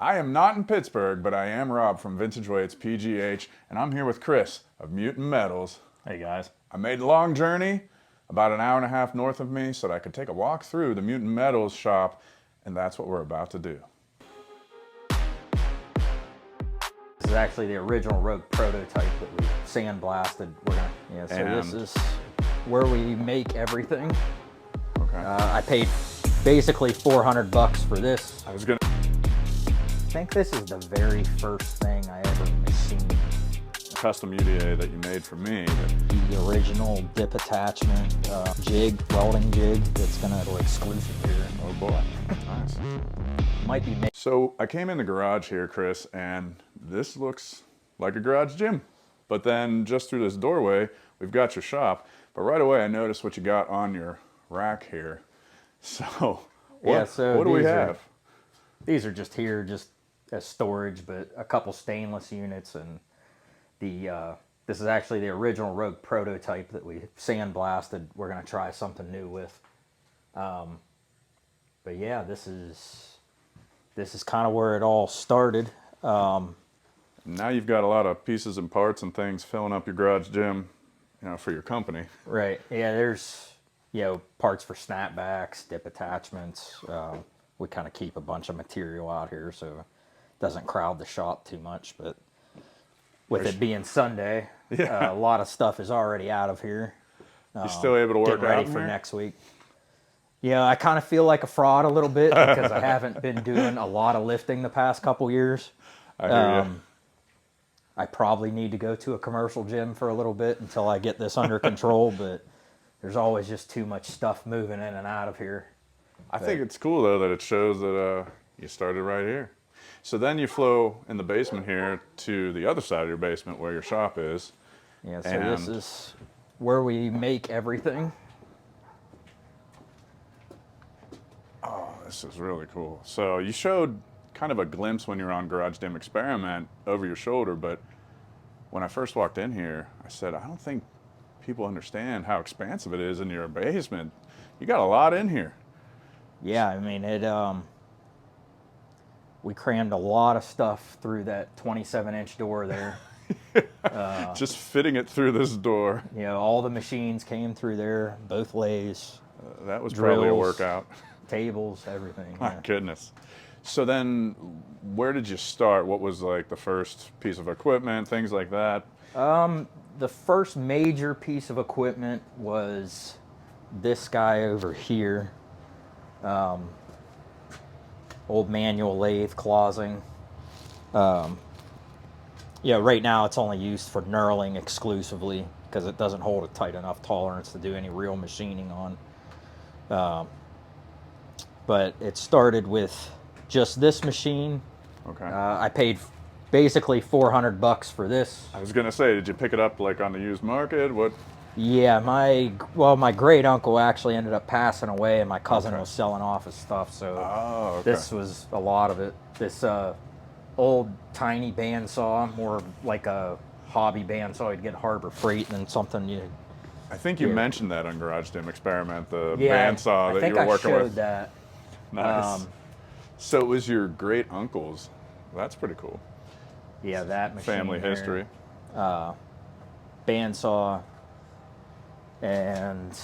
I am not in Pittsburgh, but I am Rob from Vintage Weights PGH, and I'm here with Chris of Mutant Metals. Hey guys. I made a long journey, about an hour and a half north of me, so that I could take a walk through the Mutant Metals shop, and that's what we're about to do. This is actually the original Rogue prototype that we sandblasted. This is where we make everything. Okay. I paid basically $400 for this. I was gonna. I think this is the very first thing I ever machined. Custom UDA that you made for me. The original dip attachment jig, welding jig, that's gonna go exclusive here. Oh boy, nice. Might be made. So I came in the garage here, Chris, and this looks like a garage gym. But then just through this doorway, we've got your shop. But right away, I noticed what you got on your rack here. So what do we have? These are just here, just as storage, but a couple stainless units, and this is actually the original Rogue prototype that we sandblasted. We're gonna try something new with. But yeah, this is kind of where it all started. Now you've got a lot of pieces and parts and things filling up your garage gym, for your company. Right. Yeah. There's parts for snapbacks, dip attachments. We kind of keep a bunch of material out here so it doesn't crowd the shop too much. But with it being Sunday, a lot of stuff is already out of here. You still able to work getting ready out for here? Next week? Yeah, I kind of feel like a fraud a little bit because I haven't been doing a lot of lifting the past couple years. I hear you. I probably need to go to a commercial gym for a little bit until I get this under control, but there's always just too much stuff moving in and out of here. I think it's cool, though, that it shows that you started right here. So then you flow in the basement here to the other side of your basement where your shop is. Yeah, so this is where we make everything. Oh, this is really cool. So you showed kind of a glimpse when you were on Garage Gym Experiment over your shoulder, but when I first walked in here, I said, I don't think people understand how expansive it is in your basement. You got a lot in here. Yeah, I mean, we crammed a lot of stuff through that 27-inch door there. Just fitting it through this door. All the machines came through there, both lathes. That was drills, probably a workout. Tables, everything. My goodness. So then, where did you start? What was like the first piece of equipment, things like that? The first major piece of equipment was this guy over here. Old manual lathe closing. Right now it's only used for knurling exclusively because it doesn't hold a tight enough tolerance to do any real machining on. But it started with just this machine. Okay. I paid basically $400 for this. I was gonna say, did you pick it up like on the used market? What? Yeah, my great uncle actually ended up passing away, and my cousin was selling off his stuff. So this was a lot of it. This old tiny bandsaw, more like a hobby bandsaw. You'd get Harbor Freight and then something. I think you mentioned that on Garage Gym Experiment, the I bandsaw that think you were working I showed with. That. Nice. So it was your great uncle's. That's pretty cool. Yeah, that machine. Family history. Bandsaw. And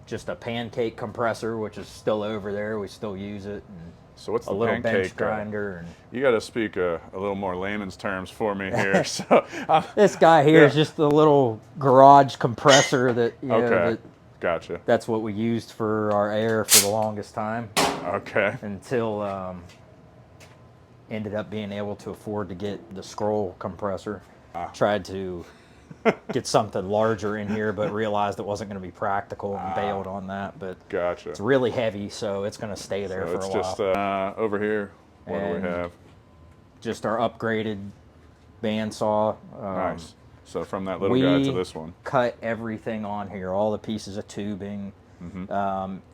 just a pancake compressor, which is still over there. We still use it. And so what's the little pancake bench grinder? And you got to speak a little more layman's terms for me here. So this guy here is just the little garage compressor that. Gotcha. That's what we used for our air for the longest time. Okay. Until ended up being able to afford to get the scroll compressor. Tried to get something larger in here, but realized it wasn't going to be practical and bailed on that. But gotcha. It's really heavy, so it's going to stay there for a while. It's just over here. What do we have? Just our upgraded bandsaw. Nice. So from that little guy to this one. Cut everything on here, all the pieces of tubing,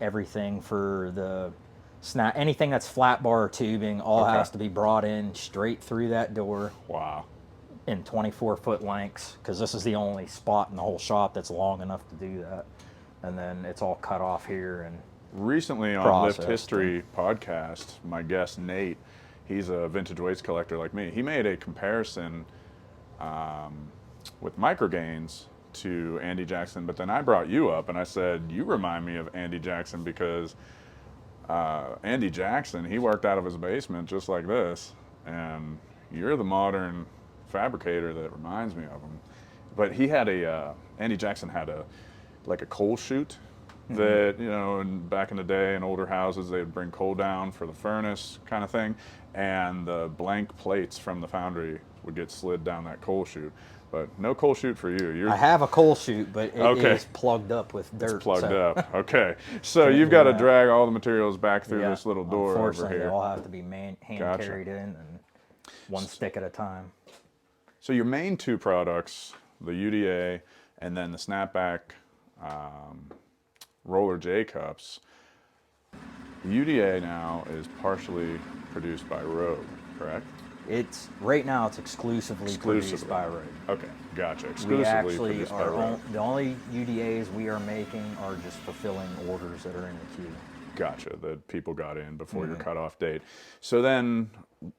everything for the snap, anything that's flat bar or tubing, all has to be brought in straight through that door. Wow. In 24-foot lengths, because this is the only spot in the whole shop that's long enough to do that. And then it's all cut off here and recently on Lift History podcast, my guest Nate, He's a vintage weights collector like me. He made a comparison with microgains to Andy Jackson, but then I brought you up and I said, you remind me of Andy Jackson because Andy Jackson, he worked out of his basement just like this, and you're the modern fabricator that reminds me of him. But he had Andy Jackson had like a coal chute that, you know, back in the day in older houses, they'd bring coal down for the furnace kind of thing, and the blank plates from the foundry would get slid down that coal chute. But no coal chute for you. I have a coal chute, but it is plugged up with dirt. It's plugged up. Okay. So you've got to drag all the materials back through this little door over unfortunately, here. they all have to be hand carried in, and one stick at a time. So your main two products, the UDA and then the snapback roller J cups. The UDA now is partially produced by Rogue, correct? It's right now. It's exclusively produced by Rogue. Okay, gotcha. We Exclusively actually produced by Rogue. the only UDAs we are making are just fulfilling orders that are in the queue. Gotcha. That people got in before your cutoff date. So then,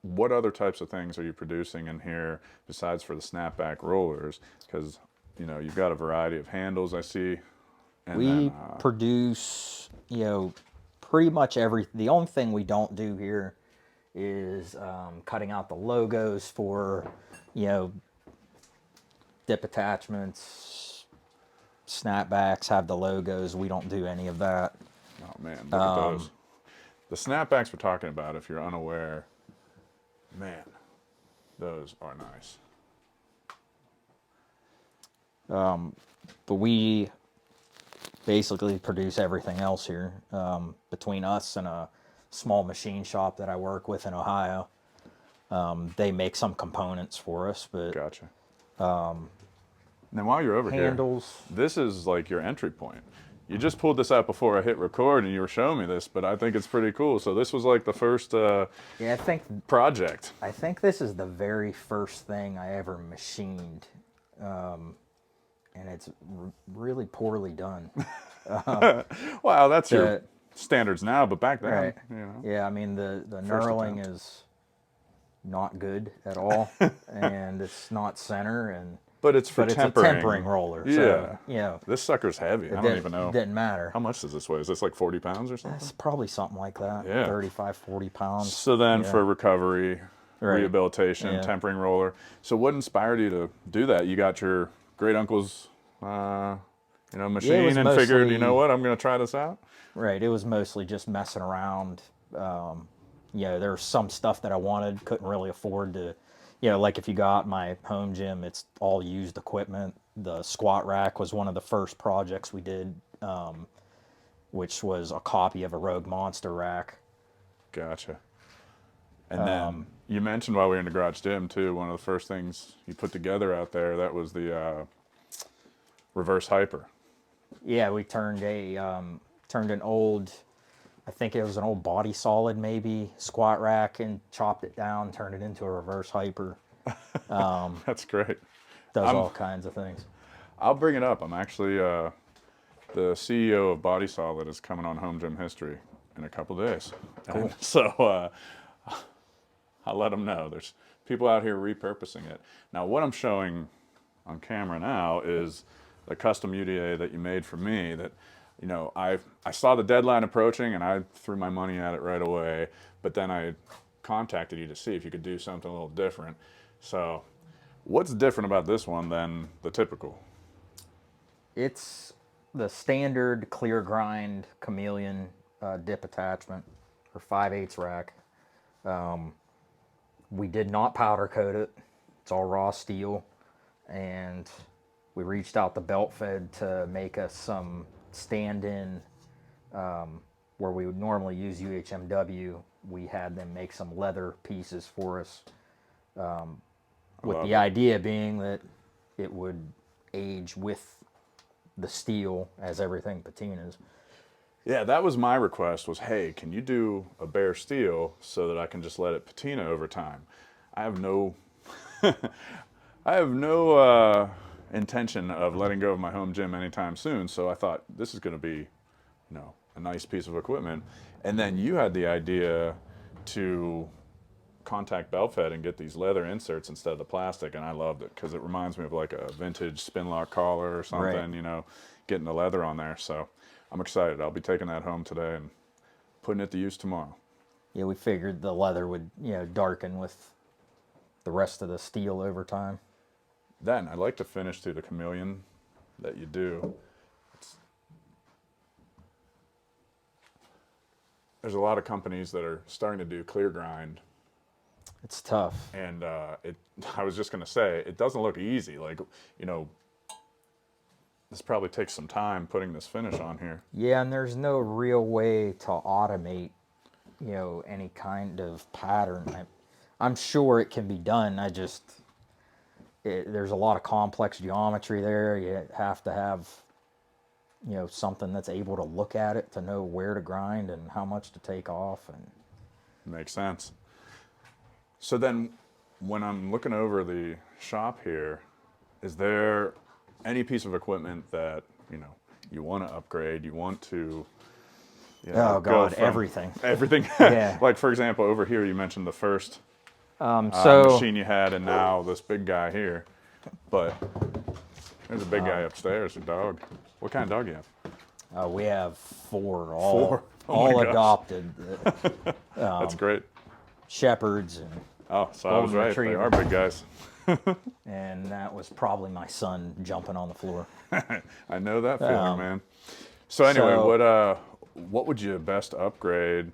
what other types of things are you producing in here besides for the snapback rollers? Because you know you've got a variety of handles I see. And we produce, you know, pretty much every. The only thing we don't do here is cutting out the logos for, you know, dip attachments, snapbacks have the logos. We don't do any of that. Oh man, look at those. The snapbacks we're talking about, if you're unaware, man, those are nice. But we basically produce everything else here. Between us and a small machine shop that I work with in Ohio, they make some components for us. But gotcha. Now while you're over handles, here, this is like your entry point. You just pulled this out before I hit record, and you were showing me this, but I think it's pretty cool. So this was like the first I think project. I think this is the very first thing I ever machined. And it's really poorly done. Wow, that's your standards now, but back then, right. you know. Yeah, I mean the knurling is not good at all, and it's not center, but it's for tempering. It's a tempering roller. Yeah, so, you know, this sucker's heavy. I don't even know. It didn't matter. How much does this weigh? Is this like 40 pounds or something? It's probably something like that. Yeah, 35, 40 pounds. So then for recovery, rehabilitation, Yeah. tempering roller. So what inspired you to do that? You got your great uncle's, machine and figured, you know what, I'm going to try this out. Right. It was mostly just messing around. There was some stuff that I wanted, couldn't really afford to, like if you got my home gym, it's all used equipment. The squat rack was one of the first projects we did, which was a copy of a Rogue Monster rack. Gotcha. And then you mentioned while we were in the garage gym too, one of the first things you put together out there, that was the reverse hyper. Yeah, we turned an old, I think it was an old body solid maybe, squat rack, and chopped it down, turned it into a reverse hyper. That's great. Does all kinds of things. I'll bring it up. I'm actually, the CEO of Body Solid is coming on Home Gym History in a couple days. Cool. And so I'll let them know. There's people out here repurposing it. Now what I'm showing on camera now is the custom UDA that you made for me that, I saw the deadline approaching and I threw my money at it right away, but then I contacted you to see if you could do something a little different. So what's different about this one than the typical? It's the standard clear grind chameleon dip attachment for 5/8 rack. We did not powder coat it. It's all raw steel, and we reached out to Belt Fed to make us some stand-in, where we would normally use UHMW. We had them make some leather pieces for us, with the idea being that it would age with the steel as everything patina's. Yeah, that was my request was, hey, can you do a bare steel so that I can just let it patina over time? I have no intention of letting go of my home gym anytime soon, so I thought this is going to be, a nice piece of equipment. And then you had the idea to contact belt fed and get these leather inserts instead of the plastic, and I loved it because it reminds me of like a vintage spin lock collar or something, Right. you know, getting the leather on there. So I'm excited. I'll be taking that home today and putting it to use tomorrow. Yeah, we figured the leather would, darken with the rest of the steel over time. Then I like to finish to the chameleon that you do. There's a lot of companies that are starting to do clear grind, It's tough. and I was just gonna say it doesn't look easy. Like, you know, this probably takes some time putting this finish on here. Yeah, and there's no real way to automate, any kind of pattern. I'm sure it can be done. There's a lot of complex geometry there. You have to have, something that's able to look at it to know where to grind and how much to take off. And Makes sense. So then, when I'm looking over the shop here, is there any piece of equipment that, you know, you want to upgrade, you want to, oh God, everything. Everything. Yeah. Like, for example, over here you mentioned the first So machine you had, and now this big guy here. But there's a big guy upstairs, a dog. What kind of dog you have? we have four, all Four? Oh my all gosh. adopted That's great. shepherds, and Oh, so I was golden right. retriever. They are big guys. and that was probably my son jumping on the floor. I know that feeling, man. So anyway, so- what would you best upgrade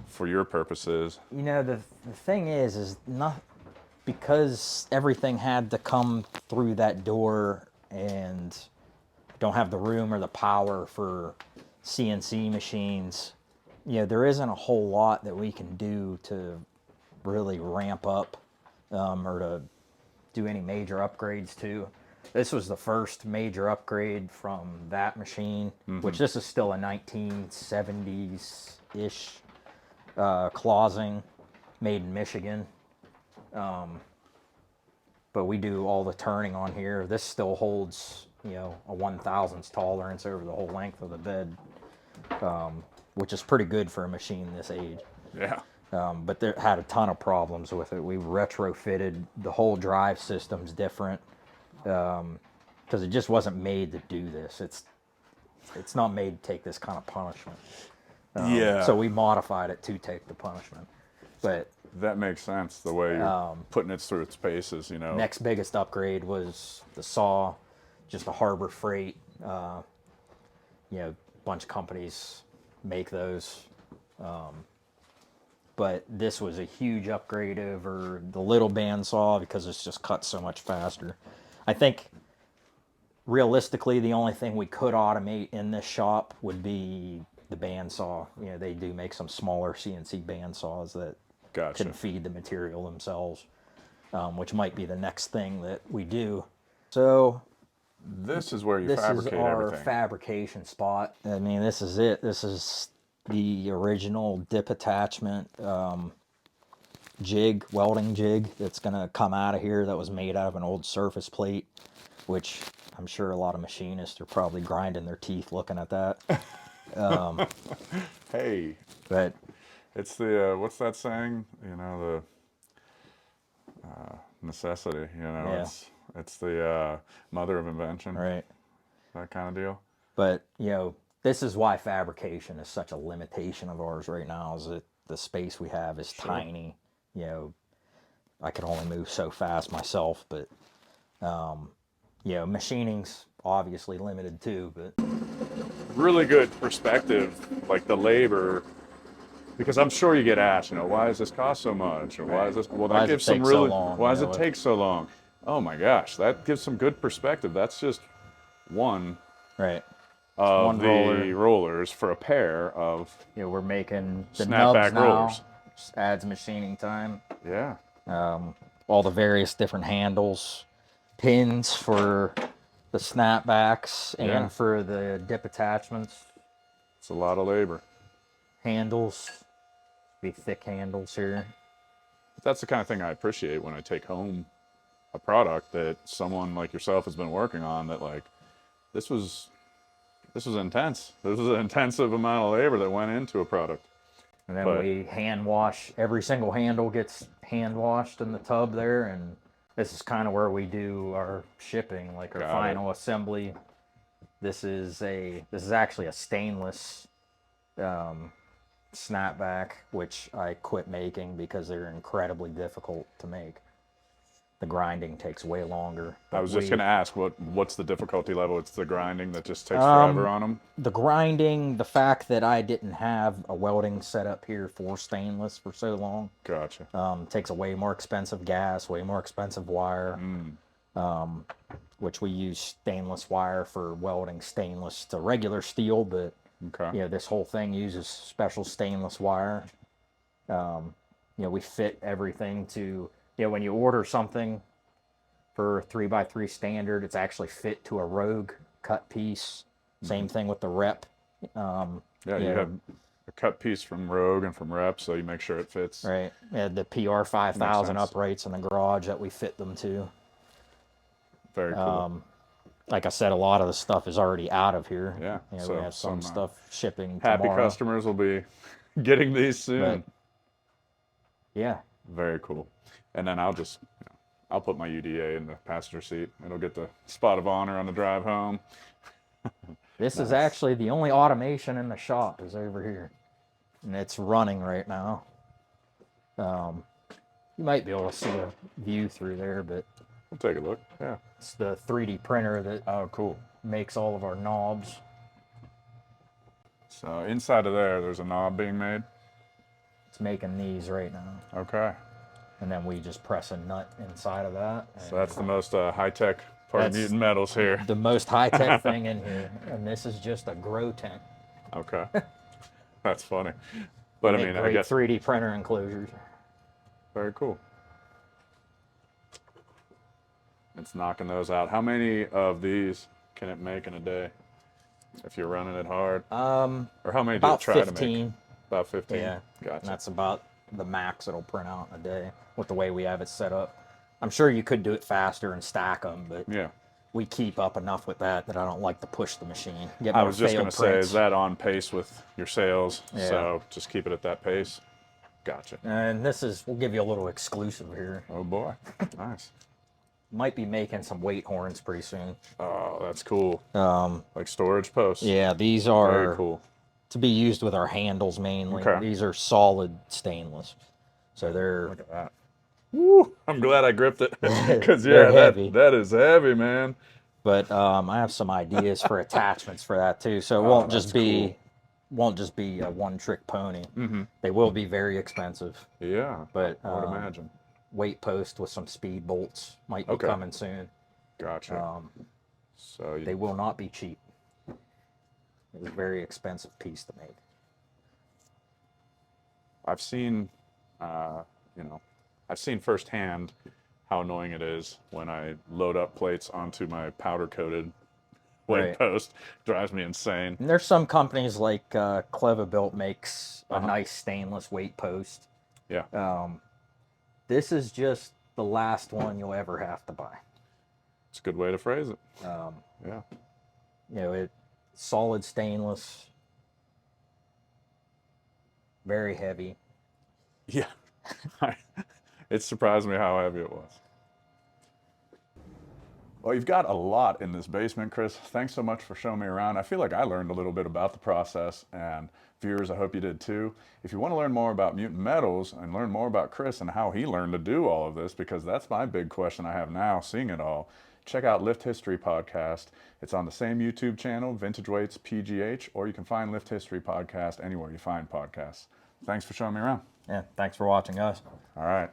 for your purposes? The thing is not because everything had to come through that door, and don't have the room or the power for CNC machines. There isn't a whole lot that we can do to really ramp up or to do any major upgrades to. This was the first major upgrade from that machine, which this is still a 1970s-ish closing, made in Michigan. But we do all the turning on here. This still holds, a 1/1000th tolerance over the whole length of the bed, which is pretty good for a machine this age. Yeah. But it had a ton of problems with it. We retrofitted the whole drive system's different because it just wasn't made to do this. It's not made to take this kind of punishment. Yeah. So we modified it to take the punishment. But That makes sense, the way you're putting it through its paces, you know. next biggest upgrade was the saw, just a Harbor Freight. Bunch of companies make those. But this was a huge upgrade over the little bandsaw because it's just cut so much faster. I think realistically the only thing we could automate in this shop would be the bandsaw. They do make some smaller CNC bandsaws that Gotcha. can feed the material themselves, which might be the next thing that we do. So This is where you this is fabricate our everything. fabrication spot. I mean, this is it. This is the original dip attachment jig, welding jig that's going to come out of here that was made out of an old surface plate, which I'm sure a lot of machinists are probably grinding their teeth looking at that. Hey, But it's the, what's that saying? You know, the necessity, you know, Yeah. it's the mother of invention, right. that kind of deal. But, this is why fabrication is such a limitation of ours right now, is that the space we have is tiny. I can only move so fast myself, but, machining's obviously limited too, but Really good perspective, like the labor, because I'm sure you get asked, why does this cost so much? Or why is this, well, Why that does it gives some take so really, long, why does you it know? take so long? Oh my gosh, that gives some good perspective. That's just one right. of one the roller. rollers for a pair of, We're making the Snapback nubs now. rollers. Just adds machining time. yeah. All the various different handles, pins for the snapbacks and Yeah. for the dip attachments. It's a lot of labor. Handles, be thick handles here. That's the kind of thing I appreciate when I take home a product that someone like yourself has been working on, that like, this was intense. This was an intensive amount of labor that went into a product. And then But we hand wash, every single handle gets hand washed in the tub there, and this is kind of where we do our shipping, like our final assembly. This is actually a stainless snapback, which I quit making because they're incredibly difficult to make. The grinding takes way longer. I was just going to ask, what's the difficulty level? It's the grinding that just takes forever on them? The grinding, the fact that I didn't have a welding setup here for stainless for so long. Gotcha. Takes a way more expensive gas, way more expensive wire, which we use stainless wire for welding stainless to regular steel, but this whole thing uses special stainless wire. We fit everything to... when you order something for 3x3 standard, it's actually fit to a Rogue cut piece. Same thing with the Rep. You have a cut piece from Rogue and from Rep, so you make sure it fits. Right. Yeah, the PR 5000 uprights in the garage that we fit them to. Very cool. Like I said, a lot of the stuff is already out of here. Yeah. So we have some stuff shipping happy tomorrow. Customers will be getting these soon. But, yeah. Very cool. And then I'll put my UDA in the passenger seat. It'll get the spot of honor on the drive home. This is actually the only automation in the shop is over here. And it's running right now. You might be able to see a view through there, but... We'll take a look. Yeah. It's the 3D printer that makes all of our knobs. So inside of there's a knob being made? It's making these right now. Okay. And then we just press a nut inside of that. So that's the most high-tech part of Mutant Metals here. The most high-tech thing in here. And this is just a grow tent. Okay. That's funny. But I mean, I guess 3D printer enclosures. Very cool. It's knocking those out. How many of these can it make in a day if you're running it hard? Or how many do you try to make? About 15? Yeah. Gotcha. And that's about the max it'll print out in a day with the way we have it set up. I'm sure you could do it faster and stack them, but we keep up enough with that I don't like to push the machine. I was just going to say, is that on pace with your sales? Yeah. So just keep it at that pace. Gotcha. And we'll give you a little exclusive here. Oh boy, nice. Might be making some weight horns pretty soon. Oh, that's cool. Like storage posts? Yeah, these are very cool. To be used with our handles mainly. Okay. These are solid stainless. So they're... Look at that. Woo! I'm glad I gripped it. Because, that is heavy, man. But I have some ideas for attachments for that, too. So it won't just be a one-trick pony. Mm-hmm. They will be very expensive. Yeah, but I would imagine. Weight post with some speed bolts might be coming soon. Gotcha. So they will not be cheap. It's a very expensive piece to make. I've seen, I've seen firsthand how annoying it is when I load up plates onto my powder-coated weight post. Drives me insane. And there's some companies like Clevabuilt makes a nice stainless weight post. Yeah. This is just the last one you'll ever have to buy. It's a good way to phrase it. Yeah. It's solid stainless, very heavy. Yeah. It surprised me how heavy it was. Well, you've got a lot in this basement, Chris. Thanks so much for showing me around. I feel like I learned a little bit about the process, and viewers, I hope you did too. If you want to learn more about Mutant Metals and learn more about Chris and how he learned to do all of this, because that's my big question I have now, seeing it all, check out Lift History Podcast. It's on the same YouTube channel, Vintage Weights PGH, or you can find Lift History Podcast anywhere you find podcasts. Thanks for showing me around. Yeah, thanks for watching us. All right.